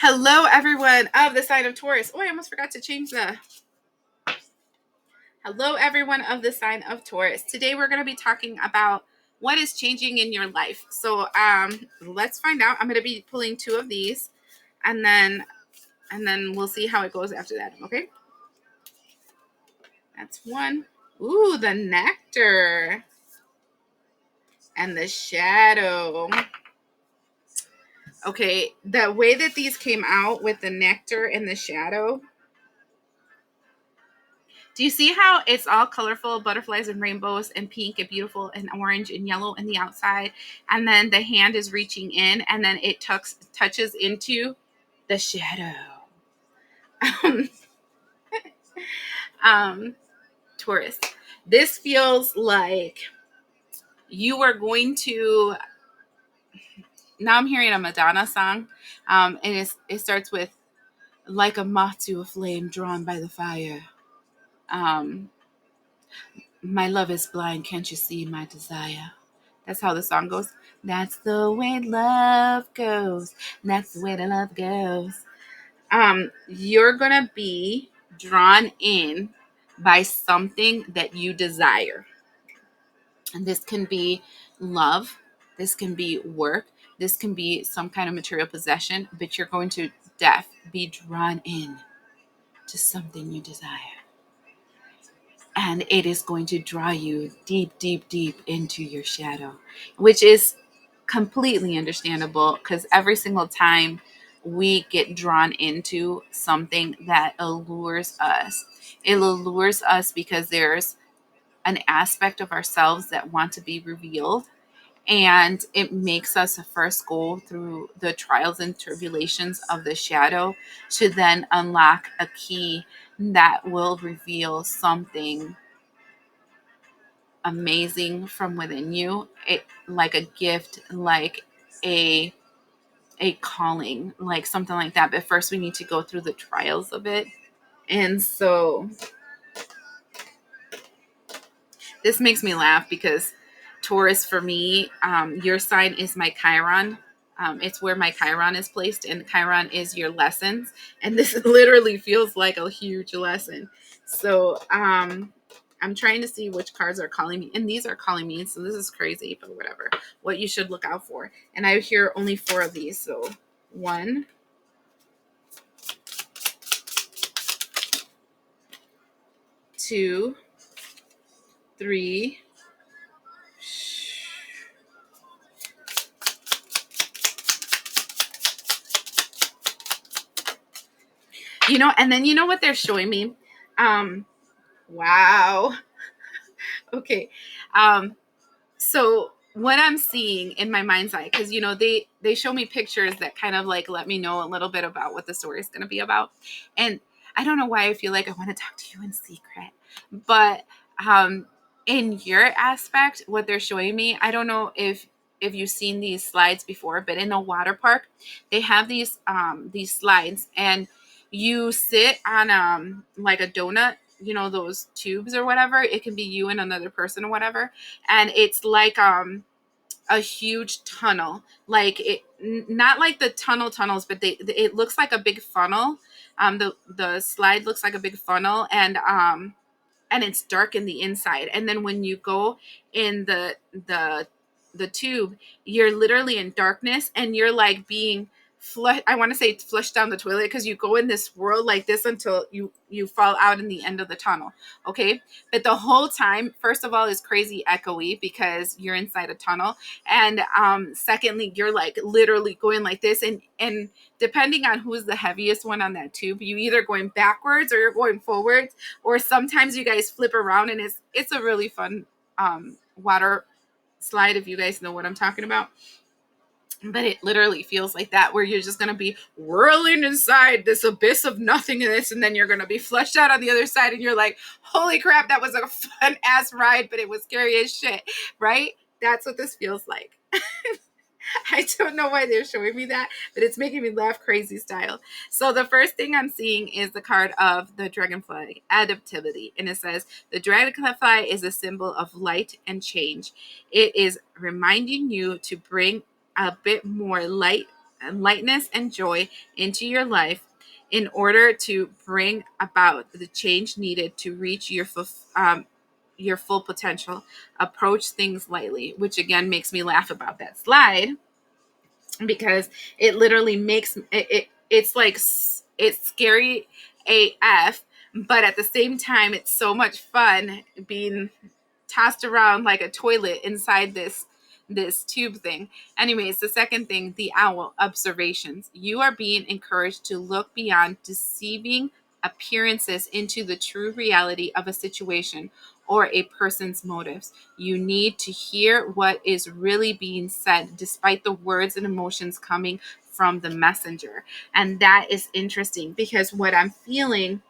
Hello, everyone of the sign of Taurus. Oh, I almost forgot to change the. Hello, everyone of the sign of Taurus. Today, we're going to be talking about what is changing in your life. So, let's find out. I'm going to be pulling two of these, and then we'll see how it goes after that. Okay, that's one. Ooh, the nectar and the shadow. Okay, the way that these came out with the nectar and the shadow. Do you see how it's all colorful, butterflies and rainbows and pink and beautiful and orange and yellow in the outside? And then the hand is reaching in and then it touches into the shadow. um, Taurus, this feels like you are going to. Now I'm hearing a Madonna song, and it starts with like a moth to a flame drawn by the fire. Um, my love is blind, can't you see my desire? That's how the song goes. That's the way love goes. That's the way the love goes. You're gonna be drawn in by something that you desire. And this can be love, this can be work, this can be some kind of material possession, but you're going to be drawn in to something you desire. And it is going to draw you deep, deep, deep into your shadow, which is completely understandable because every single time we get drawn into something that allures us, it allures us because there's an aspect of ourselves that want to be revealed. And it makes us first go through the trials and tribulations of the shadow to then unlock a key that will reveal something amazing from within you, like a gift, like a calling, like something like that. But first we need to go through the trials of it. And so this makes me laugh because Taurus, for me, your sign is my Chiron. It's where my Chiron is placed, and Chiron is your lessons. And this literally feels like a huge lesson. So I'm trying to see which cards are calling me, and these are calling me. So this is crazy, but whatever. What you should look out for. And I hear only 4 of these. So 1, 2, 3. And then what they're showing me? Wow. Okay. So what I'm seeing in my mind's eye, because they show me pictures that kind of like let me know a little bit about what the story is going to be about, and I don't know why I feel like I want to talk to you in secret, but in your aspect, what they're showing me, I don't know if you've seen these slides before, but in a water park, they have these slides, and you sit on like a donut, those tubes or whatever. It can be you and another person or whatever, and it's like a huge tunnel, like not like the tunnels, but it looks like a big funnel. The slide looks like a big funnel, and it's dark in the inside. And then when you go in the tube, you're literally in darkness, and you're like being I want to say flushed down the toilet, because you go in this world like this until you fall out in the end of the tunnel. Okay, but the whole time, first of all, is crazy echoey because you're inside a tunnel, and secondly, you're like literally going like this, and depending on who's the heaviest one on that tube, you either going backwards or you're going forwards, or sometimes you guys flip around, and it's a really fun water slide, if you guys know what I'm talking about. But it literally feels like that, where you're just going to be whirling inside this abyss of nothingness, and then you're going to be flushed out on the other side, and you're like, holy crap, that was a fun ass ride, but it was scary as shit, right? That's what this feels like. I don't know why they're showing me that, but it's making me laugh crazy style. So the first thing I'm seeing is the card of the dragonfly, adaptivity. And it says, the dragonfly is a symbol of light and change. It is reminding you to bring a bit more light lightness and joy into your life in order to bring about the change needed to reach your full potential. Approach things lightly, which again makes me laugh about that slide, because it literally makes it's like it's scary AF, but at the same time it's so much fun being tossed around like a toilet inside this tube thing. Anyways, the second thing, the owl observations. You are being encouraged to look beyond deceiving appearances into the true reality of a situation or a person's motives. You need to hear what is really being said despite the words and emotions coming from the messenger. And that is interesting, because what I'm feeling,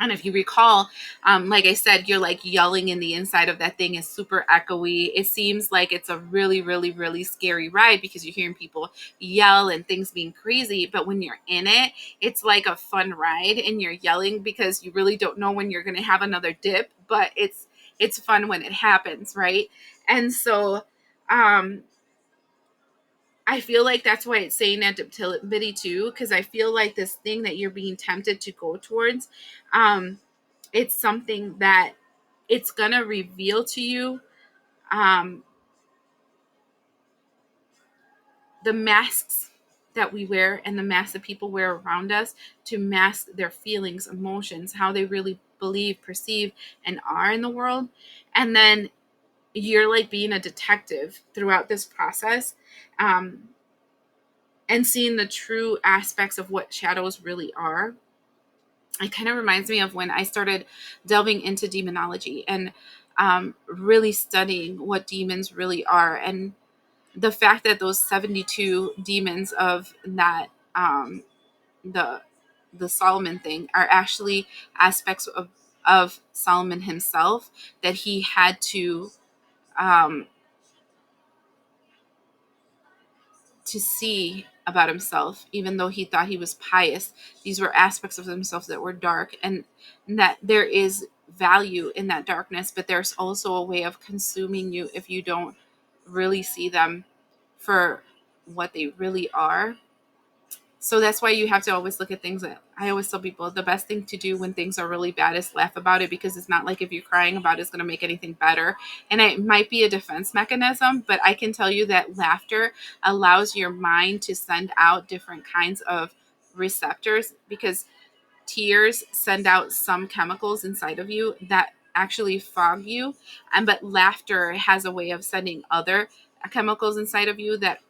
and if you recall, like I said, you're like yelling in the inside of that thing is super echoey. It seems like it's a really, really, really scary ride because you're hearing people yell and things being crazy. But when you're in it, it's like a fun ride, and you're yelling because you really don't know when you're going to have another dip. But it's fun when it happens, right? And so, I feel like that's why it's saying adaptability too, because I feel like this thing that you're being tempted to go towards, it's something that it's going to reveal to you um, the masks that we wear and the masks that people wear around us to mask their feelings, emotions, how they really believe, perceive, and are in the world. And then you're like being a detective throughout this process, um, and seeing the true aspects of what shadows really are. It kind of reminds me of when I started delving into demonology and really studying what demons really are, and the fact that those 72 demons of that the Solomon thing are actually aspects of Solomon himself that he had um, to see about himself, even though he thought he was pious. These were aspects of himself that were dark, and that there is value in that darkness, but there's also a way of consuming you if you don't really see them for what they really are. So that's why you have to always look at things. That I always tell people, the best thing to do when things are really bad is laugh about it, because it's not like if you're crying about it, it's going to make anything better. And it might be a defense mechanism, but I can tell you that laughter allows your mind to send out different kinds of receptors, because tears send out some chemicals inside of you that actually fog you, and but laughter has a way of sending other chemicals inside of you that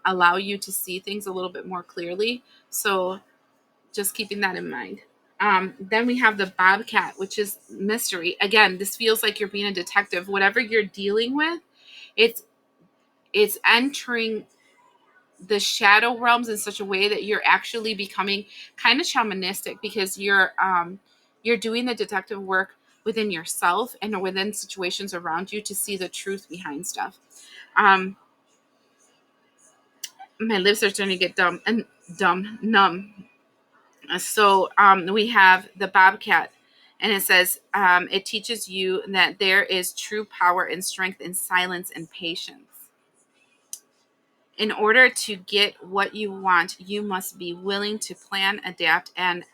allow you to see things a little bit more clearly. So just keeping that in mind. Then we have the bobcat, which is mystery. Again, this feels like you're being a detective. Whatever you're dealing with, it's it's entering the shadow realms in such a way that you're actually becoming kind of shamanistic, because you're doing the detective work within yourself and within situations around you to see the truth behind stuff. Um, my lips are starting to get numb. So we have the bobcat, and it says it teaches you that there is true power and strength in silence and patience. In order to get what you want, you must be willing to plan, adapt, and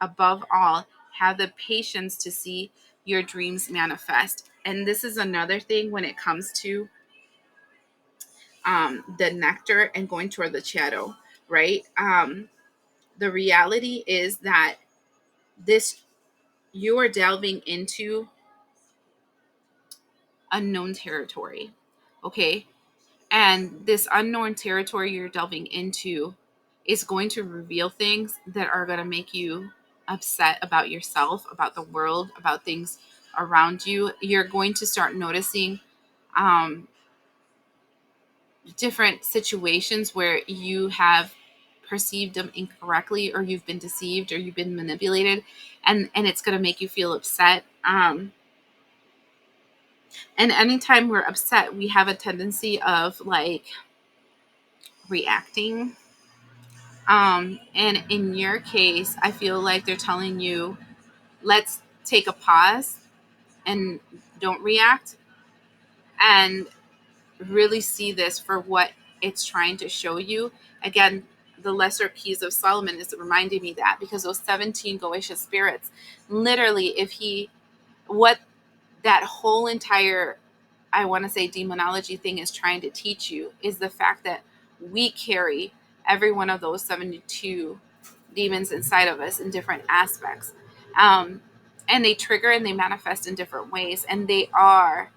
above all, have the patience to see your dreams manifest. And this is another thing when it comes to the nectar and going toward the shadow, right? The reality is that this you are delving into unknown territory, okay? And this unknown territory you're delving into is going to reveal things that are going to make you upset about yourself, about the world, about things around you. You're going to start noticing um, different situations where you have perceived them incorrectly, or you've been deceived, or you've been manipulated, and it's going to make you feel upset. And anytime we're upset, we have a tendency of like reacting. And in your case, I feel like they're telling you, let's take a pause and don't react, and really see this for what it's trying to show you, Again, the lesser keys of Solomon is reminding me that, because those 17 Goetia spirits, literally, what that whole entire, I want to say, demonology thing is trying to teach you is the fact that we carry every one of those 72 demons inside of us in different aspects. And they trigger and they manifest in different ways. And they are,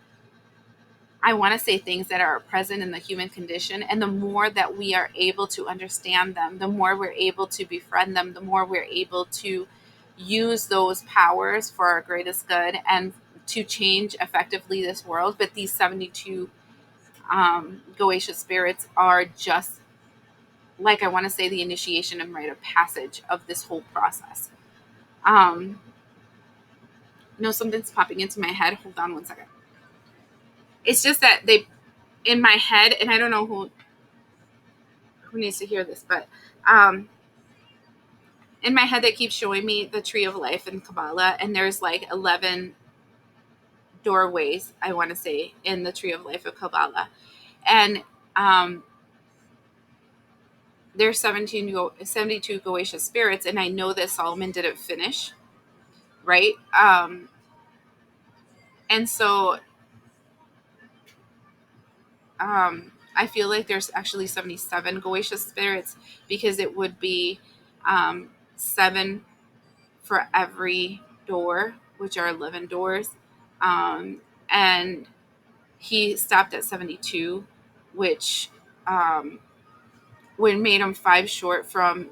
I want to say, things that are present in the human condition. And the more that we are able to understand them, the more we're able to befriend them, the more we're able to use those powers for our greatest good and to change effectively this world. But these 72 Goetia spirits are just, like, I want to say, the initiation and rite of passage of this whole process. No, something's popping into my head. Hold on one second. It's just that they, in my head, and I don't know who needs to hear this, but in my head, they keep showing me the tree of life in Kabbalah, and there's like 11 doorways, I want to say, in the tree of life of Kabbalah. And there's 72 Goetia spirits, and I know that Solomon didn't finish, right? And so I feel like there's actually 77 Goetia spirits, because it would be 7 for every door, which are 11 doors. And he stopped at 72, which would made him 5 short from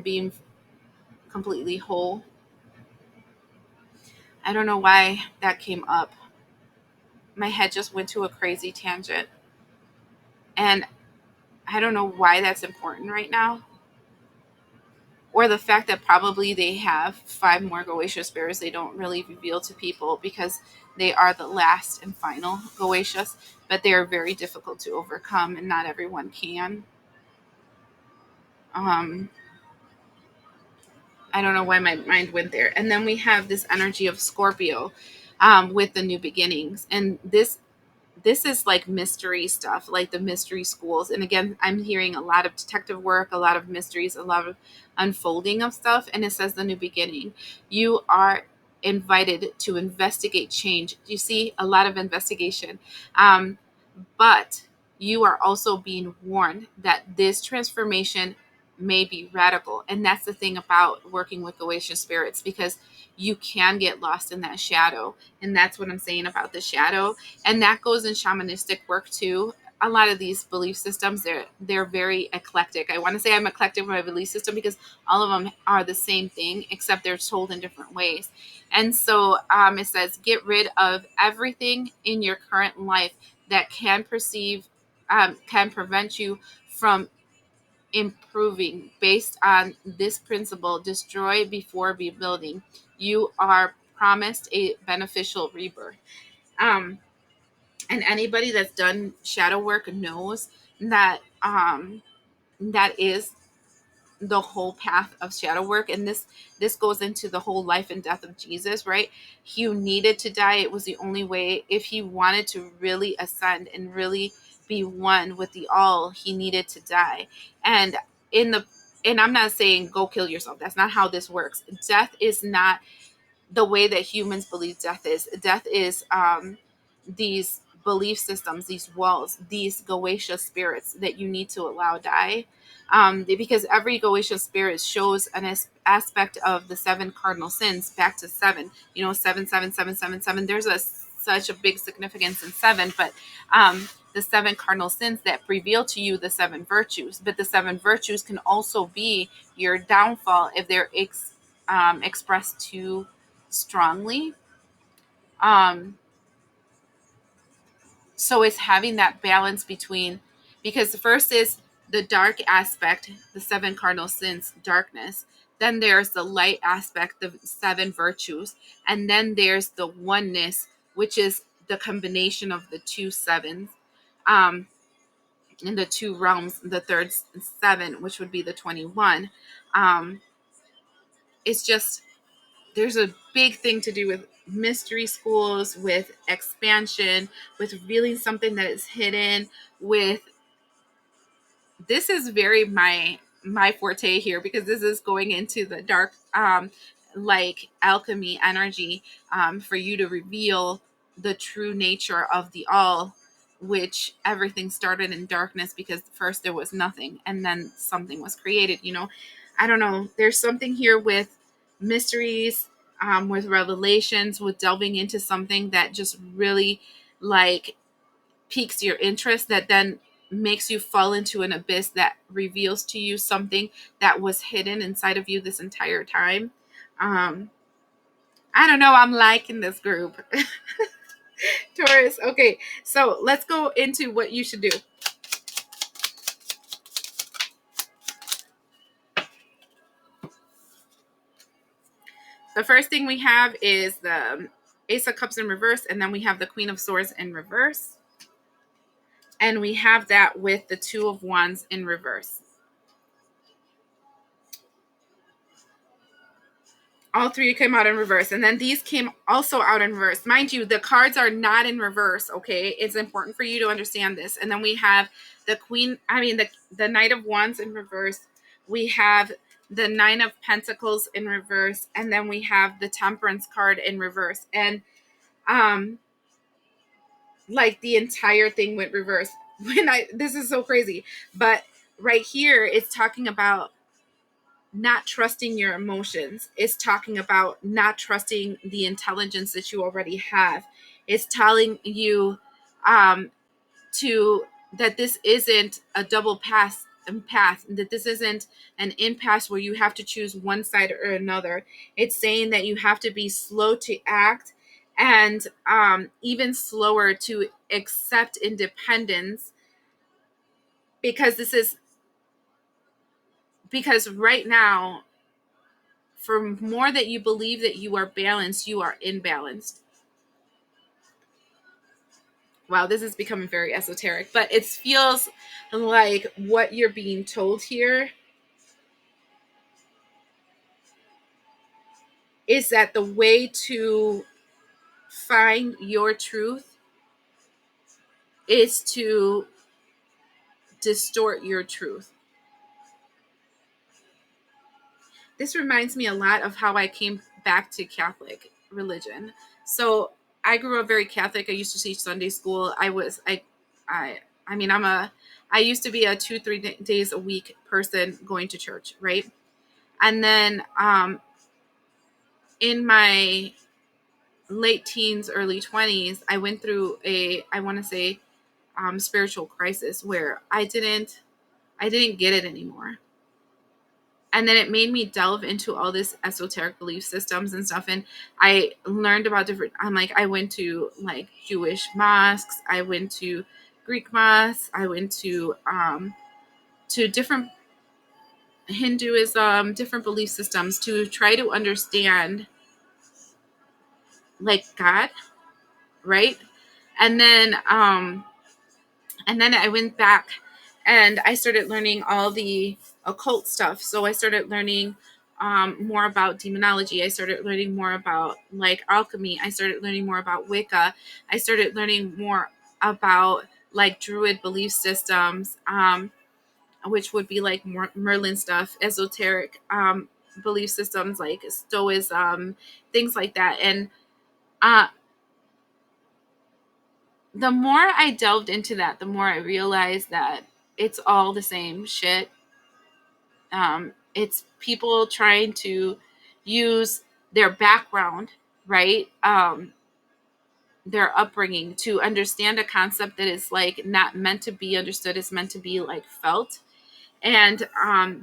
being completely whole. I don't know why that came up. My head just went to a crazy tangent. And I don't know why that's important right now. Or the fact that probably they have 5 more Goetia spirits they don't really reveal to people, because they are the last and final Goetias, but they are very difficult to overcome, and not everyone can. I don't know why my mind went there. And then we have this energy of Scorpio, with the new beginnings. And this is like mystery stuff, like the mystery schools. And again, I'm hearing a lot of detective work, a lot of mysteries, a lot of unfolding of stuff. And it says the new beginning. You are invited to investigate change. You see a lot of investigation. But you are also being warned that this transformation may be radical. And that's the thing about working with Goetia spirits, because you can get lost in that shadow. And that's what I'm saying about the shadow. And that goes in shamanistic work too. A lot of these belief systems, they're very eclectic. I want to say I'm eclectic with my belief system, because all of them are the same thing, except they're told in different ways. And so it says, get rid of everything in your current life that can prevent you from improving. Based on this principle, destroy before rebuilding. You are promised a beneficial rebirth. And anybody that's done shadow work knows that that is the whole path of shadow work. And this goes into the whole life and death of Jesus, right? He needed to die. It was the only way. If he wanted to really ascend and really be one with the all, he needed to die. And in the and I'm not saying go kill yourself. That's not how this works. Death is not the way that humans believe death is. Death is these belief systems, these walls, these Goetia spirits that you need to allow die. Because every Goetia spirit shows an aspect of the 7 cardinal sins back to 7. 7, 7, 7, 7, 7. There's such a big significance in 7, but the 7 cardinal sins that reveal to you the 7 virtues. But the 7 virtues can also be your downfall if they're expressed too strongly. So it's having that balance between, because the first is the dark aspect, the 7 cardinal sins, darkness. Then there's the light aspect, the 7 virtues. And then there's the oneness, which is the combination of the 2 sevens, in the 2 realms, the third 7, which would be the 21. It's just, there's a big thing to do with mystery schools, with expansion, with revealing something that is hidden, with this is very my forte here, because this is going into the dark, like alchemy energy, for you to reveal the true nature of the all, which everything started in darkness, because first there was nothing and then something was created. I don't know, there's something here with mysteries, with revelations, with delving into something that just really like piques your interest, that then makes you fall into an abyss that reveals to you something that was hidden inside of you this entire time. um I don't know, I'm liking this group. Taurus. Okay, so let's go into what you should do. The first thing we have is the Ace of Cups in reverse, and then we have the Queen of Swords in reverse, and we have that with the Two of Wands in reverse. All three came out in reverse, and then these came also out in reverse. Mind you, the cards are not in reverse, okay? It's important for you to understand this. And then we have the the Knight of Wands in reverse. We have the Nine of Pentacles in reverse, and then we have the Temperance card in reverse. And like the entire thing went reverse. This is so crazy. But right here it's talking about not trusting your emotions. It's talking about not trusting the intelligence that you already have. It's telling you um to that this isn't a double path, that this isn't an impasse where you have to choose one side or another. It's saying that you have to be slow to act, and even slower to accept independence, because right now, for more that you believe that you are balanced, you are imbalanced. Wow, this is becoming very esoteric, but it feels like what you're being told here is that the way to find your truth is to distort your truth. This reminds me a lot of how I came back to Catholic religion. So I grew up very Catholic. I used to teach Sunday school. I mean, I used to be a 2-3 days a week person going to church, right? And then in my late teens, early 20s, I went through I want to say, spiritual crisis where I didn't get it anymore. And then it made me delve into all this esoteric belief systems and stuff. And I learned about I went to like Jewish mosques. I went to Greek mosques. I went to different Hinduism, different belief systems, to try to understand like God, right? And then I went back and I started learning all the occult stuff. So I started learning more about demonology. I started learning more about like alchemy. I started learning more about Wicca. I started learning more about like Druid belief systems, which would be like Merlin stuff, esoteric belief systems like Stoicism, things like that. And uh, the more I delved into that, the more I realized that it's all the same shit. It's people trying to use their background, right? Their upbringing to understand a concept that is like not meant to be understood, it's meant to be like felt. And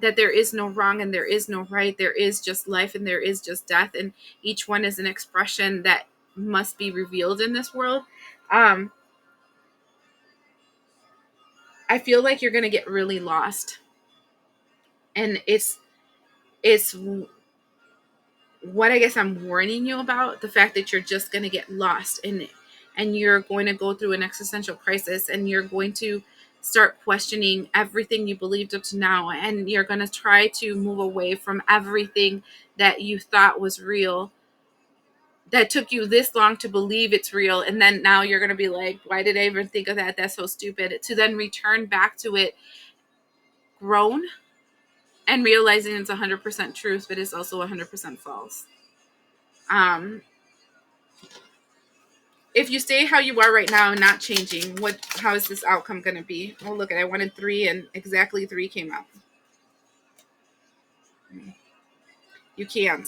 that there is no wrong and there is no right. There is just life and there is just death. And each one is an expression that must be revealed in this world. Um, I feel like you're going to get really lost. And it's what I guess I'm warning you about, the fact that you're just going to get lost in it, and you're going to go through an existential crisis, and you're going to start questioning everything you believed up to now, and you're going to try to move away from everything that you thought was real, that took you this long to believe it's real. And then now you're going to be like, why did I even think of that? That's so stupid. To then return back to it grown and realizing it's 100% truth, but it's also 100% false. If you stay how you are right now and not changing, how is this outcome going to be? Oh, look, I wanted 3 and exactly 3 came out. You can't.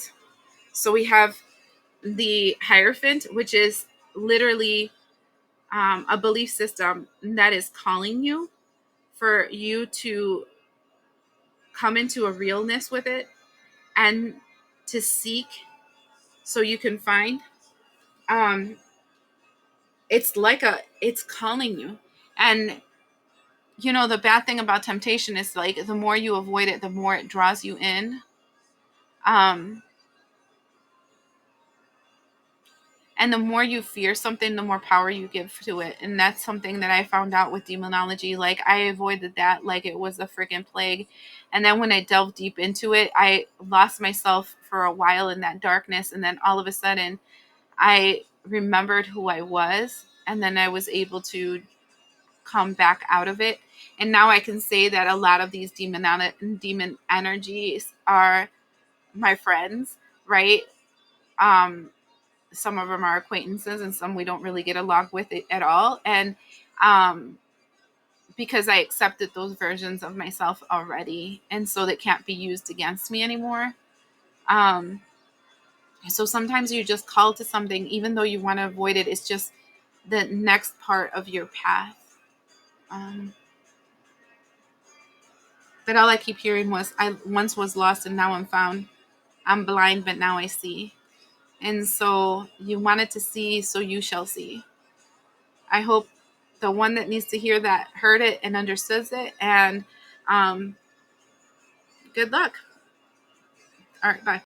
So we have the Hierophant, which is literally a belief system that is calling you for you to come into a realness with it and to seek so you can find. It's calling you. And the bad thing about temptation is like the more you avoid it, the more it draws you in. And the more you fear something, the more power you give to it. And that's something that I found out with demonology. Like, I avoided that like it was a freaking plague. And then when I delved deep into it, I lost myself for a while in that darkness. And then all of a sudden, I remembered who I was. And then I was able to come back out of it. And now I can say that a lot of these demon energies are my friends, right? Some of them are acquaintances and some we don't really get along with it at all. And because I accepted those versions of myself already, and so that can't be used against me anymore. So sometimes you're just called to something, even though you want to avoid it. It's just the next part of your path. But all I keep hearing was, I once was lost and now I'm found. I'm blind, but now I see. And so you wanted to see, so you shall see. I hope the one that needs to hear that heard it and understood it. And good luck. All right, bye.